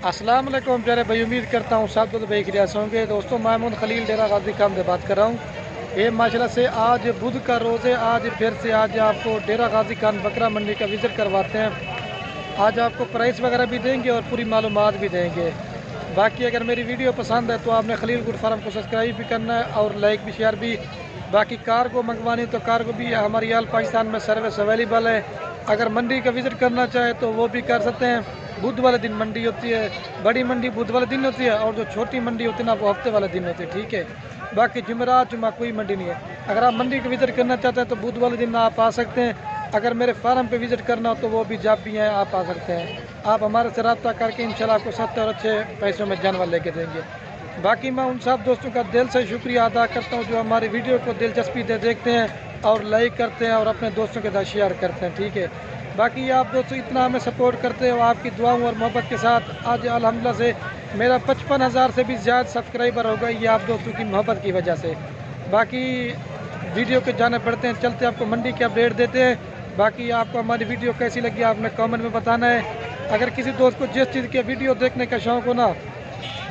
अस्सलाम वालेकुम प्यारे भाई, उम्मीद करता हूँ सब तो भाई खिरियास होंगे। दोस्तों महमूद खलील डेरा गाजी खान से बात कर रहा हूँ। ये माशाल्लाह से आज बुध का रोज़ है। आज फिर से आज आपको डेरा गाजी खान बकरा मंडी का विज़िट करवाते हैं। आज आपको प्राइस वगैरह भी देंगे और पूरी मालूमात भी देंगे। बाकी अगर मेरी वीडियो पसंद है तो आपने खलील गुड फार्म को सब्सक्राइब भी करना है और लाइक भी शेयर भी। बाकी कार को मंगवानी तो कार को भी हमारी आल पाकिस्तान में सर्विस अवेलेबल है। अगर मंडी का विज़िट करना चाहे तो वो भी कर सकते हैं। बुध वाले दिन मंडी होती है, बड़ी मंडी बुध वाले दिन होती है और जो छोटी मंडी होती है ना वो हफ्ते वाले दिन होती है। ठीक है, बाकी जुमेरात जुमा कोई मंडी नहीं है। अगर आप मंडी का विज़िट करना चाहते हैं तो बुध वाले दिन आप आ सकते हैं। अगर मेरे फार्म पे विज़िट करना हो तो वो भी जब भी हैं आप आ सकते हैं। आप हमारे से रब्ता करके इंशाल्लाह आपको सस्ते और अच्छे पैसों में जानवर लेके देंगे। बाकी मैं उन सब दोस्तों का दिल से शुक्रिया अदा करता हूँ जो हमारी वीडियो को दिलचस्पी से देखते हैं और लाइक करते हैं और अपने दोस्तों के साथ शेयर करते हैं। ठीक है, बाकी आप दोस्तों इतना हमें सपोर्ट करते हो आपकी दुआओं और मोहब्बत के साथ। आज अल्हम्दुलिल्लाह से मेरा 55,000 से भी ज़्यादा सब्सक्राइबर हो गए, ये आप दोस्तों की मोहब्बत की वजह से। बाकी वीडियो के जाने पड़ते हैं, चलते आपको मंडी के अपडेट देते हैं। बाकी आपको हमारी वीडियो कैसी लगी आपने कमेंट में बताना है। अगर किसी दोस्त को जिस चीज़ के वीडियो देखने का शौक़ हो ना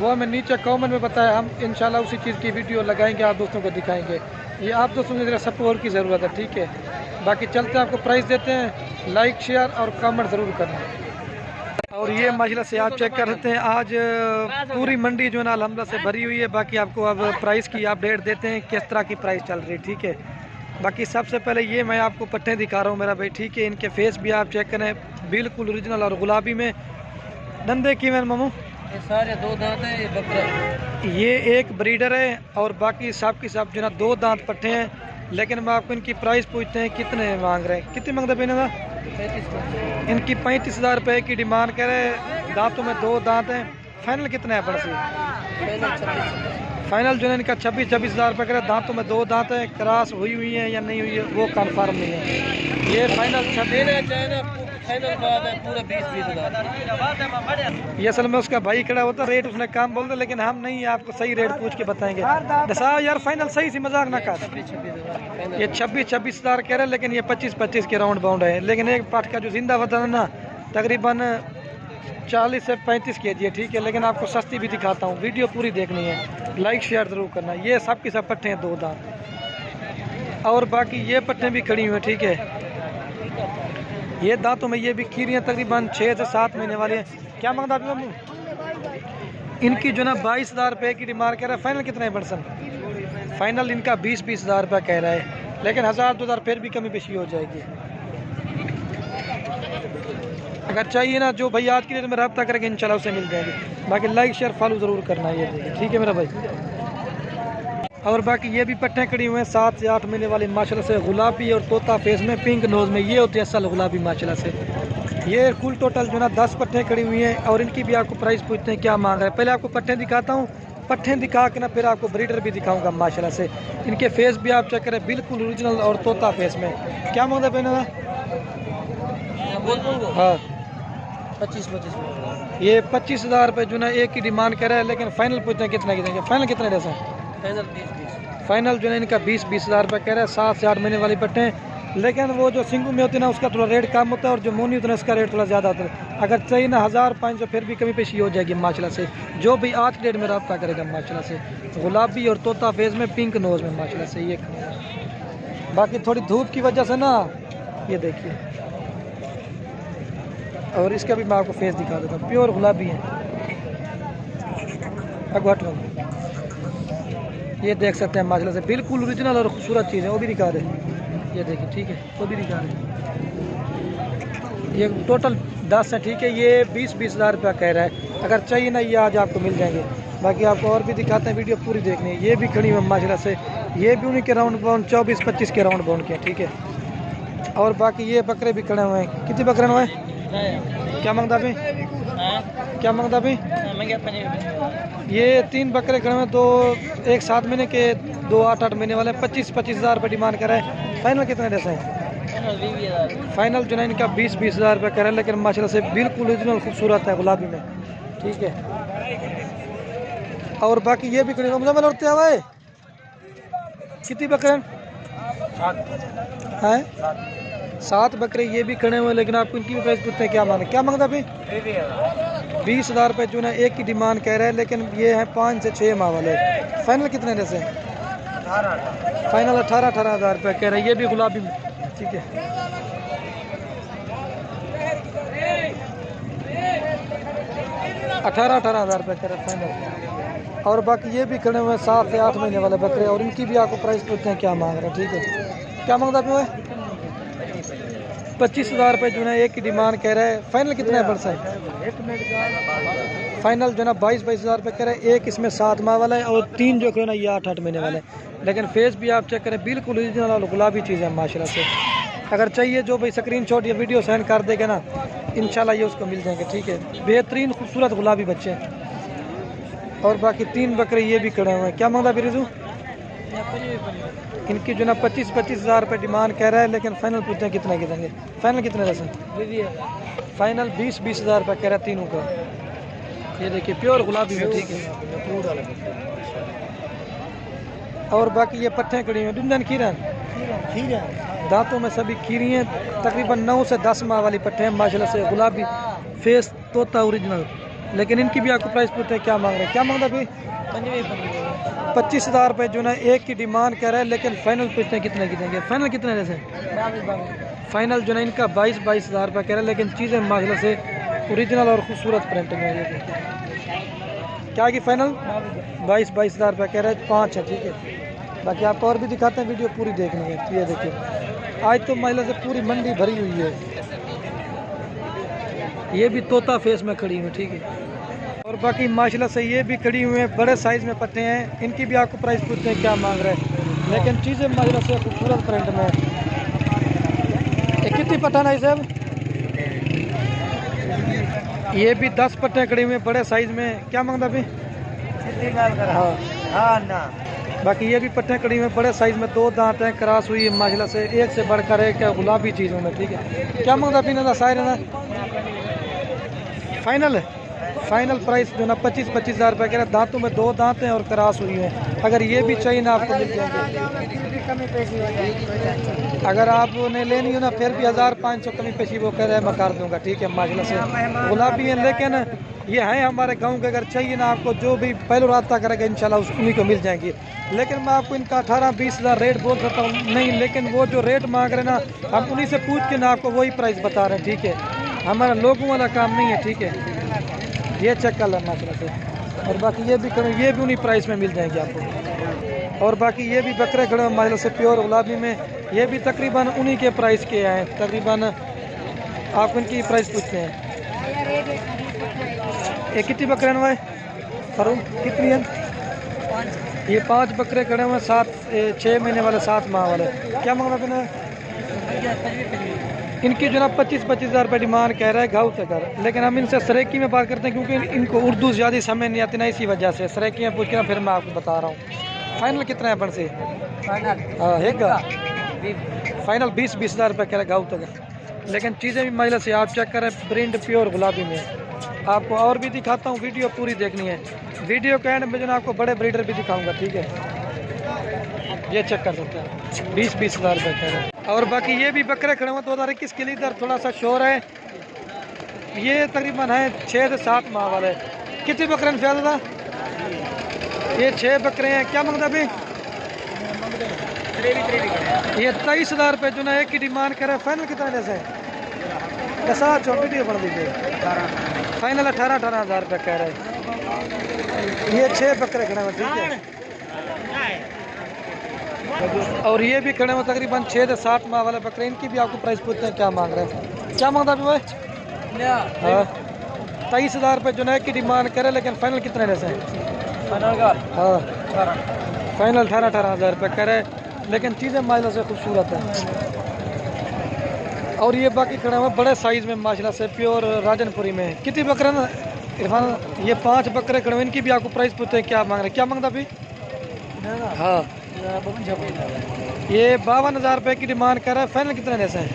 वो हमें नीचे कमेंट में बताए, हम इंशाल्लाह उसी चीज़ की वीडियो लगाएंगे, आप दोस्तों को दिखाएंगे। ये आप दोस्तों को ज़रा सपोर्ट की ज़रूरत है। ठीक है, बाकी चलते आपको प्राइस देते हैं, लाइक शेयर और कमेंट ज़रूर करना। और ये माशाल्लाह से आप चेक कर सकते हैं आज पूरी मंडी जो है ना अल्हम्दुलिल्लाह से भरी हुई है। बाकी आपको अब प्राइस की अपडेट देते हैं किस तरह की प्राइस चल रही है। ठीक है, बाकी सबसे पहले ये मैं आपको पट्टे दिखा रहा हूँ मेरा भाई। ठीक है, इनके फेस भी आप चेक करें, बिल्कुल ओरिजिनल और गुलाबी में। धंधे की मैं मामू ये सारे दो दांत है, ये बकरा ये एक ब्रीडर है और बाकी सब की सब जो ना दो दांत पट्टे हैं। लेकिन मैं आपको इनकी प्राइस पूछते हैं कितने मांग रहे हैं, कितने मांगते पहने का? इनकी 35,000 रुपये की डिमांड कर रहे हैं। दांतों में दो दांत हैं। फाइनल कितना है बड़सी? फाइनल जो है इनका 26,000 रुपये करे। दांतों में दो दांत हैं। क्रॉस हुई हुई है या नहीं हुई है वो कन्फर्म नहीं है। ये फाइनल 26 फाइनल बात है, पूरा 20,000। ये असल में उसका भाई खड़ा होता रेट उसने काम बोलते, लेकिन हम नहीं आपको सही रेट पूछ के बताएंगे। दसा यार फाइनल सही सी मजाक ना कर। ये 26,000 कह रहे हैं लेकिन ये 25-25 के राउंड बाउंड है। लेकिन एक पाठ का जो जिंदा वजन है ना तकरीबन 40 से 35 kg है। ठीक है, लेकिन आपको सस्ती भी दिखाता हूँ, वीडियो पूरी देखनी है, लाइक शेयर ज़रूर करना। ये सब के सब पट्टे हैं दो दांत और बाकी ये पट्टे भी खड़ी हुई हैं। ठीक है, ये दांतों में ये भी खीरी हैं, तकरीबन 6 से 7 महीने वाले हैं। क्या मांगता है मम्मी? इनकी जो ना 22,000 रुपये की डिमांड कह रहा है। फाइनल कितना है बर्सन? फाइनल इनका 20-20,000 रुपये कह रहा है, लेकिन 1,000-2,000 फिर भी कमी पेशी हो जाएगी। अगर चाहिए ना जो भाई आज की डेट में रब्ता करेंगे इंशाल्लाह उसे मिल जाएगी। बाकी लाइक शेयर फॉलो ज़रूर करना है। ये देखिए, ठीक है मेरा भाई। और बाकी ये भी पट्टे खड़ी हुए हैं 7 से 8 महीने वाले माशाल्लाह से, गुलाबी और तोता फेस में, पिंक नोज में। ये होती है असल गुलाबी माशाल्लाह से। ये कुल टोटल जो ना 10 पट्टे खड़ी हुई हैं और इनकी भी आपको प्राइस पूछते हैं क्या मांग रहे हैं। पहले आपको पट्टे दिखाता हूँ, पट्टे दिखा के ना फिर आपको ब्रीडर भी दिखाऊंगा माशाल्लाह से। इनके फेस भी आप चेक करें, बिल्कुल ओरिजिनल और तोता फेस में। क्या मांगता है पहले? हाँ 25-25। ये 25,000 रुपये जो ना एक की डिमांड कर रहा है, लेकिन फाइनल पूछते हैं कितना की देंगे। फाइनल कितना दे सकते? फाइनल 20-20। फाइनल जो है इनका 20-20,000 रुपये कह रहा है। 7 से 8 महीने वाली पट्टे हैं, लेकिन वो जो सिंगू में होती है ना उसका थोड़ा रेट कम होता है और जो मोनी होता है उसका रेट थोड़ा ज़्यादा होता है। अगर चाहिए ना 1,500 फिर भी कमी पेशी हो जाएगी माशाल्लाह से। जो भी आज की डेट में रब्ता करेगा माशाल्लाह से, गुलाबी और तोता फेस में, पिंक नोज में माशाल्लाह से। ये बाकी थोड़ी धूप की वजह से ना ये देखिए, और इसका भी मैं आपको फेस दिखा देता हूँ, प्योर गुलाबी है। अगवाट ये देख सकते हैं माशाल्लाह से, बिल्कुल ओरिजिनल और खूबसूरत चीज़ है। वो भी दिखा दे, ये देखिए, ठीक है, वो भी दिखा दे। ये टोटल 10 है। ठीक है, ये 20-20,000 रुपया कह रहा है। अगर चाहिए ना ये आज आपको मिल जाएंगे। बाकी आपको और भी दिखाते हैं, वीडियो पूरी देखनी है। ये भी खड़ी हुई माशाल्लाह से, ये भी उन्हीं के राउंड बाउंड 24-25 के राउंड बाउंड के। ठीक है, और बाकी ये बकरे भी खड़े हुए हैं। कितने बकरे हुए हैं? क्या मांगता भी? क्या मांगता भी? ये 3 बकरे खड़े हुए, 2 एक 7 महीने के, 2 8-8 महीने वाले। 25-25,000 रुपये डिमांड कर रहे हैं। फाइनल कितने जैसे हैं? फाइनल जो है इनका 20-20,000 रुपये कर रहे हैं, लेकिन माशाल्लाह से बिल्कुल ओरिजिनल खूबसूरत है गुलाबी में। ठीक है, और बाकी ये भी खड़े हुए लौटते हुए। कितनी बकरे हैं? 7 बकरे ये भी खड़े हुए, लेकिन आपको इनकी भी प्राइस पूछते हैं क्या मांगे। क्या मांगता भाई? 20,000 रुपये जो है एक की डिमांड कह रहे हैं, लेकिन ये है 5 से 6 माह वाले। फाइनल कितने जैसे? फाइनल 18,000 रुपये कह रहे हैं। ये भी गुलाबी, ठीक है। 18,000 रुपये कह रहे हैं फाइनल। और बाकी ये भी खड़े हुए हैं 7 से 8 महीने वाले बकरे, और इनकी भी आपको प्राइस पूछते हैं क्या मांग रहे हैं, ठीक है। क्या मांगता पे? 25,000 रुपये जो है एक की डिमांड कह रहे हैं। फाइनल कितना है परसेंट? फाइनल जो है 22,000 रुपये कह रहे हैं। एक इसमें 7 माह वाला है और 3 जो है ना ये 8 महीने वाले हैं। लेकिन फेस भी आप चेक करें, बिल्कुल ओरिजिनल और गुलाबी चीज़ है माशाल्लाह से। अगर चाहिए जो भाई स्क्रीनशॉट या वीडियो सेंड कर देगा ना, इंशाल्लाह ये उसको मिल जाएंगे, ठीक है। बेहतरीन खूबसूरत गुलाबी बच्चे हैं। और बाकी 3 बकरे ये भी खड़े हुए हैं। क्या मांगता फिर रिजू? इनकी जो ना 25,000 रुपये डिमांड कह रहा है, लेकिन फाइनल पूछते हैं कितना देंगे। फाइनल कितने जैसे? फाइनल 20,000 रुपये कह रहा है तीनों का। ये देखिए प्योर गुलाबी में, ठीक है। और बाकी ये पट्ठे खड़ी हैं, दुंदन खीरा दांतों में सभी खीरी हैं। तकरीबन 9 से 10 माह वाली पट्ठे हैं माशाल्लाह से, गुलाबी फेस तोता ओरिजिनल। लेकिन इनकी भी आपको प्राइस पूछते हैं क्या मांग रहे हैं। क्या मांगता भाई? 25,000 रुपये जो ना एक की डिमांड कर रहे हैं, लेकिन फाइनल पूछते हैं कितने की देंगे। फाइनल कितने जैसे? फाइनल जो ना इनका 22,000 रुपये कह रहे हैं, लेकिन चीज़ें माशाल्लाह से ओरिजिनल और खूबसूरत प्रिंट में है। क्या की फाइनल 22,000 रुपये कह रहे हैं, 5 है, ठीक है। बाकी आपको और भी दिखाते हैं, वीडियो पूरी देखनी है। ये देखिए आज तो महिला से पूरी मंडी भरी हुई है। ये भी तोता फेस में खड़ी हुई, ठीक है। और बाकी माशाल्लाह से ये भी खड़ी हुई हैं, बड़े साइज़ में पट्टे हैं। इनकी भी आपको प्राइस पूछते हैं क्या मांग रहे हैं, लेकिन चीज़ें माशाल्लाह से खूबसूरत प्रिंट में। ये कितनी पठान है साहब? ये भी 10 पट्टे खड़े हुए हैं बड़े साइज़ में। क्या मांगता अभी? हाँ ना। बाकी ये भी पट्टे खड़ी हुए हैं बड़े साइज़ में, 2 दांत हैं, क्रॉस हुई है माशाल्लाह से, एक से बढ़कर एक गुलाबी चीज़ों में, ठीक है। क्या मांगता अभी ना सायर ना? फाइनल है। फाइनल प्राइस जो ना 25,000 रुपये कह रहे हैं। दांतों में 2 दांत हैं और क्रॉस हुई है। अगर ये भी चाहिए ना आपको मिल जाएंगे। अगर आपने लेनी हो ना फिर भी 1,500 कमी पेशी वो कह रहे हैं, मैं कर दूँगा, ठीक है। माशाल्लाह से गुलाबी है, लेकिन ये हैं हमारे गांव के। अगर चाहिए ना आपको, जो भी पहले रास्ता करेगा इंशाल्लाह उन्हीं को मिल जाएंगी। लेकिन मैं आपको इनका 18-20,000 रेट बोल सकता हूँ नहीं, लेकिन वो जो रेट मांग रहे ना, हम उन्हीं से पूछ के ना आपको वही प्राइस बता रहे हैं, ठीक है। हमारा लोगों वाला काम नहीं है, ठीक है। ये चेक कर लेना माशाल्लाह से। और बाकी ये भी उन्हीं प्राइस में मिल जाएंगे आपको। और बाकी ये भी बकरे खड़े हैं माशाल्लाह से प्योर गुलाबी में। ये भी तकरीबन उन्हीं के प्राइस के हैं। तकरीबन आप इनकी प्राइस पूछते हैं। ये कितनी बकरे हैं फरूम? कितनी है? ये 5 बकरे खड़े हुए हैं, 6 महीने वाले, 7 माह वाले। क्या मांगना पड़ेगा? इनकी जो ना 25,000 रुपये डिमांड कह रहा है गाँव से कर। लेकिन हम इनसे सरेकी में बात करते हैं, क्योंकि इनको उर्दू ज़्यादा समझ नहीं आती ना, इसी वजह से सरेकी में पूछ के ना फिर मैं आपको बता रहा हूँ। फाइनल कितना है अपन से? हाँ एक फाइनल 20,000 रुपये कह रहा है गाँव तक। लेकिन चीज़ें भी महिला से आप चेक करें, प्रिंट प्योर गुलाबी में। आपको और भी दिखाता हूँ, वीडियो पूरी देखनी है। वीडियो के एंड में जो ना आपको बड़े ब्रीडर भी दिखाऊंगा, ठीक है। ये चेक कर सकते हैं, 20,000 रुपये कह रहे हैं। और बाकी ये भी बकरे खड़े हुए 2021 के लिए। इधर थोड़ा सा शोर है। ये तकरीबन है 6 से 7 माह वाले। कितने बकरे हैं फ़िलहाल था? ये 6 बकरे हैं। क्या मांगता अभी? ये 23,000 रुपये जो ना एक की डिमांड करे। फाइनल कितना जैसे? दसा वीडियो बना दीजिए। फाइनल 18,000 रुपये कह रहे हैं। ये 6 बकरे खड़े हुए, ठीक है। और ये भी खड़े हुए तकरीबन 6 से 7 माह वाले बकरे। इनकी भी आपको प्राइस पूछते हैं क्या मांग रहे हैं। क्या मांगता अभी भाई? हाँ 23,000 रुपये जो ना एक की डिमांड करे। लेकिन फाइनल कितने जैसे? हाँ फाइनल 18,000 रुपये करे। लेकिन चीज़ें माशाल्लाह से खूबसूरत है। और ये बाकी खड़े हुए बड़े साइज़ में माशाल्लाह से, प्योर राजनपुरी में। कितनी बकरे ना इरफान? ये 5 बकरे खड़े हुए। इनकी भी आपको प्राइस पूछते हैं क्या मांग रहे हैं। क्या मांगता अभी? हाँ ये 52,000 रुपये की डिमांड कर रहा है। फाइनल कितना जैसे है?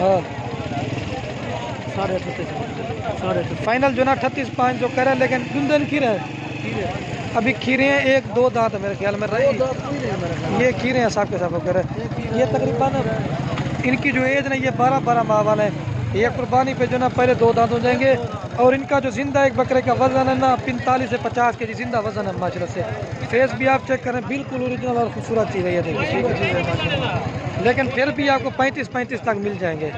हाँ फाइनल जो ना 38,500 जो कर रहा है। लेकिन दुंदन खीरे है, अभी खीरे हैं 1-2 दांत मेरे ख्याल में रही। ये खीरे हैं साहब के साथ कर। ये तकरीबन इनकी जो एज ना ये 12 माह वाला है। ये कुर्बानी पे जो ना पहले 2 दांत हो जाएंगे। और इनका जो जिंदा एक बकरे का वजन है ना 45 से 50 के जी जिंदा वजन है माशाल्लाह से। फेस भी आप चेक करें, बिल्कुल ओरिजिनल और खूबसूरत चीज़ है ये देखिए। लेकिन फिर भी आपको 35-35 तक मिल जाएंगे।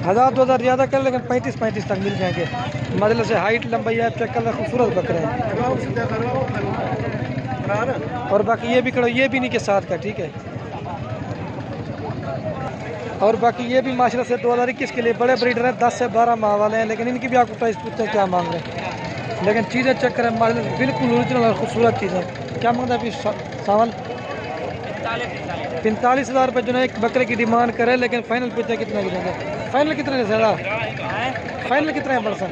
1000-2000 ज़्यादा कर, लेकिन 35-35 तक मिल जाएंगे। मतलब से हाइट लंबाई आप चेक कर, खूबसूरत बकरे हैं। और बाकी ये भी करो, ये भी नहीं के साथ का, ठीक है। और बाकी ये भी माशाल्लाह से 2021 के लिए बड़े ब्रीडर हैं, 10 से 12 माह वाले हैं। लेकिन इनकी भी आपको प्राइस पूछते हैं क्या मांग रहे हैं, लेकिन चीज़ें चेक करें माशाल्लाह बिल्कुल ओरिजिनल और खूबसूरत चीज़ें। क्या मांगता है अभी सावल? 45,000 रुपये जो है एक बकरे की डिमांड करे, लेकिन फाइनल पूछते हैं कितना की देंगे? फाइनल कितने ज़्यादा? फाइनल कितने हैं पर्सन?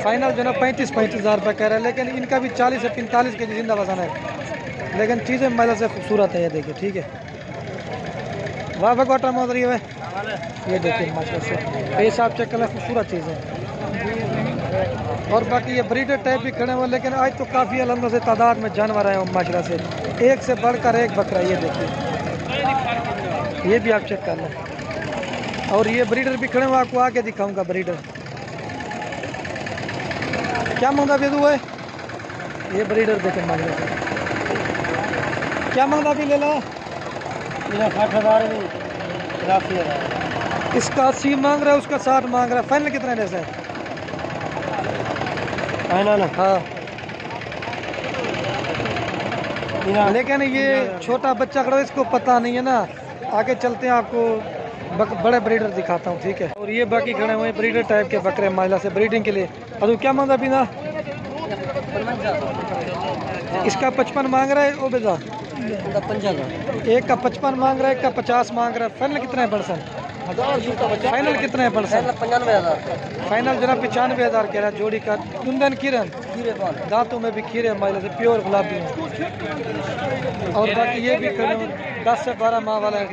फाइनल जो है 35,000 रुपये कह रहे हैं, लेकिन इनका भी 40 से 45 के जी जिंदा वजन है। लेकिन चीज़ें माशाल्लाह से खूबसूरत है, ये देखिए, ठीक है। वाह वाह गोटा मौत रही है, ये देखिए माशाल्लाह से फेस आप चेक करें, खूबसूरत चीज़ है। और बाकी ये ब्रीडर टाइप भी खड़े हुए, लेकिन आज तो काफ़ी अलग से तादाद में जानवर आए हैं माशाल्लाह से, एक से बढ़कर एक बकरा। ये देखिए, ये भी आप चेक कर लें। और ये ब्रीडर भी खड़े हुए, आपको आगे दिखाऊंगा ब्रीडर। क्या मांगा भी है ये ब्रीडर, देखें माशाल्लाह से क्या मांगा भी ले ला। 60,000 भी 83,000। इसका 80 मांग रहा है, उसका 60 मांग रहा है। फाइनल कितना जैसे है? फाइनल हाँ, लेकिन ये छोटा बच्चा खड़ा है, इसको पता नहीं है ना। आगे चलते हैं, आपको बड़े ब्रीडर दिखाता हूँ, ठीक है। और ये बाकी खड़े हुए ब्रीडर टाइप के बकरे माइला से ब्रीडिंग के लिए। अरे क्या मांगा बिना? इसका 55 मांग रहा है, ओ बेजा एक का 55 मांग रहा है, एक का 50 मांग रहा है। फाइनल कितना है पर्सन? फाइनल कितना है पर्सन? 95,000। फाइनल जरा 95,000 कह रहा है जोड़ी का। कुंदन किरण दांतों में भी खीरे माइला से प्योर गुलाबी है। और बाकी ये भी 10 से 12 माह वाला है।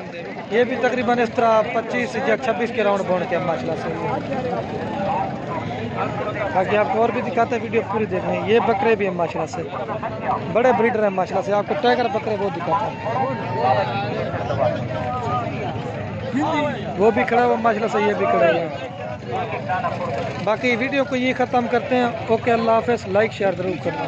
ये भी तकरीबन इस तरह 25 या 26 के राउंड बोन के माशाल्लाह से। बाकी आपको और भी दिखाते हैं, वीडियो पूरी देखनी है। ये बकरे भी हैं माशाल्लाह से, बड़े ब्रीडर हैं माशाल्लाह से। आपको टाइगर बकरे वो दिखाता है, वो भी खड़ा हुआ माशाल्लाह से, ये भी खड़ा हुआ है। बाकी वीडियो को ये ख़त्म करते हैं। ओके, अल्लाह हाफ़िज़। लाइक शेयर ज़रूर करना।